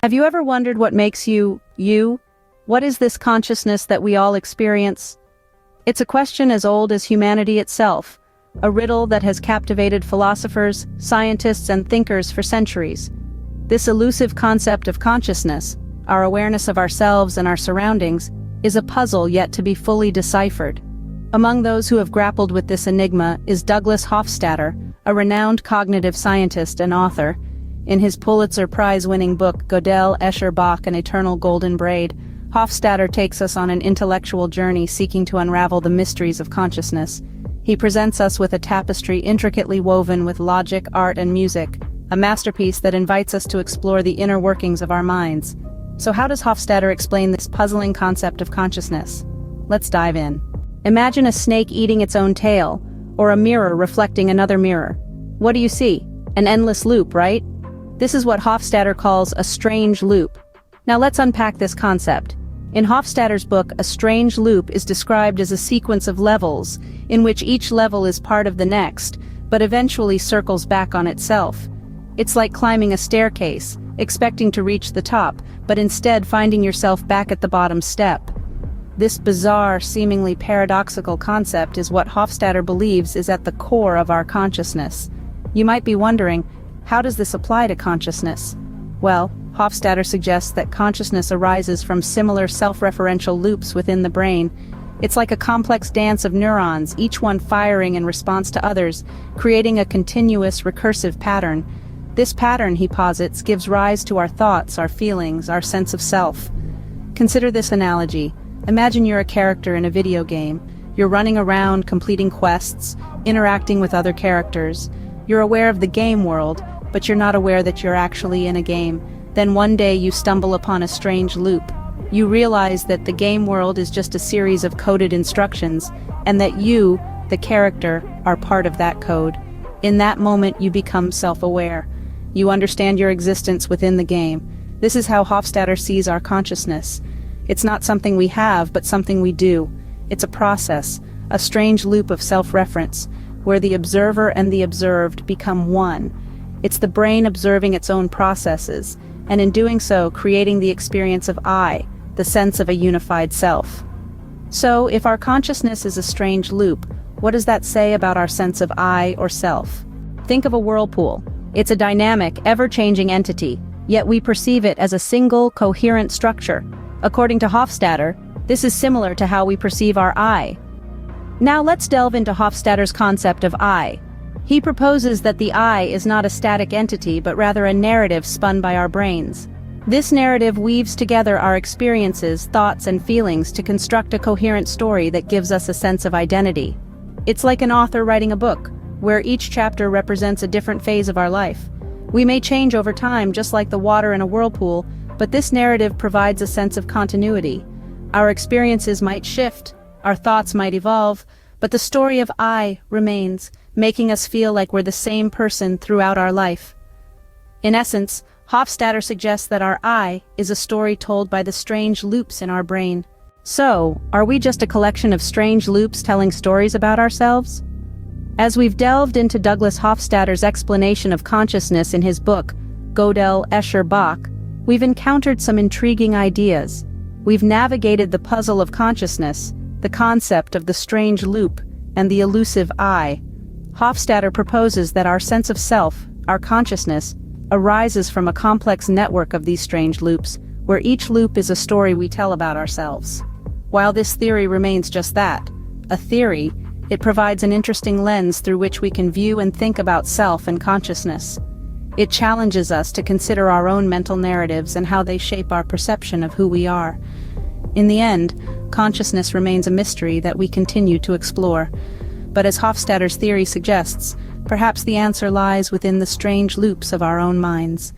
Have you ever wondered what makes you, you? What is this consciousness that we all experience? It's a question as old as humanity itself, a riddle that has captivated philosophers, scientists, and thinkers for centuries. This elusive concept of consciousness, our awareness of ourselves and our surroundings, is a puzzle yet to be fully deciphered. Among those who have grappled with this enigma is Douglas Hofstadter, a renowned cognitive scientist and author. In his Pulitzer Prize-winning book Godel, Escher, Bach, An Eternal Golden Braid, Hofstadter takes us on an intellectual journey seeking to unravel the mysteries of consciousness. He presents us with a tapestry intricately woven with logic, art, and music, a masterpiece that invites us to explore the inner workings of our minds. So how does Hofstadter explain this puzzling concept of consciousness? Let's dive in. Imagine a snake eating its own tail, or a mirror reflecting another mirror. What do you see? An endless loop, right? This is what Hofstadter calls a strange loop. Now let's unpack this concept. In Hofstadter's book, a strange loop is described as a sequence of levels, in which each level is part of the next, but eventually circles back on itself. It's like climbing a staircase, expecting to reach the top, but instead finding yourself back at the bottom step. This bizarre, seemingly paradoxical concept is what Hofstadter believes is at the core of our consciousness. You might be wondering, how does this apply to consciousness? Well, Hofstadter suggests that consciousness arises from similar self-referential loops within the brain. It's like a complex dance of neurons, each one firing in response to others, creating a continuous, recursive pattern. This pattern, he posits, gives rise to our thoughts, our feelings, our sense of self. Consider this analogy. Imagine you're a character in a video game. You're running around, completing quests, interacting with other characters. You're aware of the game world, but you're not aware that you're actually in a game. Then one day you stumble upon a strange loop. You realize that the game world is just a series of coded instructions, and that you, the character, are part of that code. In that moment you become self-aware. You understand your existence within the game. This is how Hofstadter sees our consciousness. It's not something we have, but something we do. It's a process, a strange loop of self-reference, where the observer and the observed become one. It's the brain observing its own processes, and in doing so creating the experience of I, the sense of a unified self. So, if our consciousness is a strange loop, what does that say about our sense of I or self? Think of a whirlpool. It's a dynamic, ever-changing entity, yet we perceive it as a single, coherent structure. According to Hofstadter, this is similar to how we perceive our I. Now let's delve into Hofstadter's concept of I. He proposes that the I is not a static entity but rather a narrative spun by our brains. This narrative weaves together our experiences, thoughts, and feelings to construct a coherent story that gives us a sense of identity. It's like an author writing a book, where each chapter represents a different phase of our life. We may change over time, just like the water in a whirlpool, but this narrative provides a sense of continuity. Our experiences might shift, our thoughts might evolve, but the story of I remains, making us feel like we're the same person throughout our life. In essence, Hofstadter suggests that our I is a story told by the strange loops in our brain. So, are we just a collection of strange loops telling stories about ourselves? As we've delved into Douglas Hofstadter's explanation of consciousness in his book, Godel, Escher, Bach, we've encountered some intriguing ideas. We've navigated the puzzle of consciousness, the concept of the strange loop, and the elusive I. Hofstadter proposes that our sense of self, our consciousness, arises from a complex network of these strange loops, where each loop is a story we tell about ourselves. While this theory remains just that, a theory, it provides an interesting lens through which we can view and think about self and consciousness. It challenges us to consider our own mental narratives and how they shape our perception of who we are. In the end, consciousness remains a mystery that we continue to explore. But as Hofstadter's theory suggests, perhaps the answer lies within the strange loops of our own minds.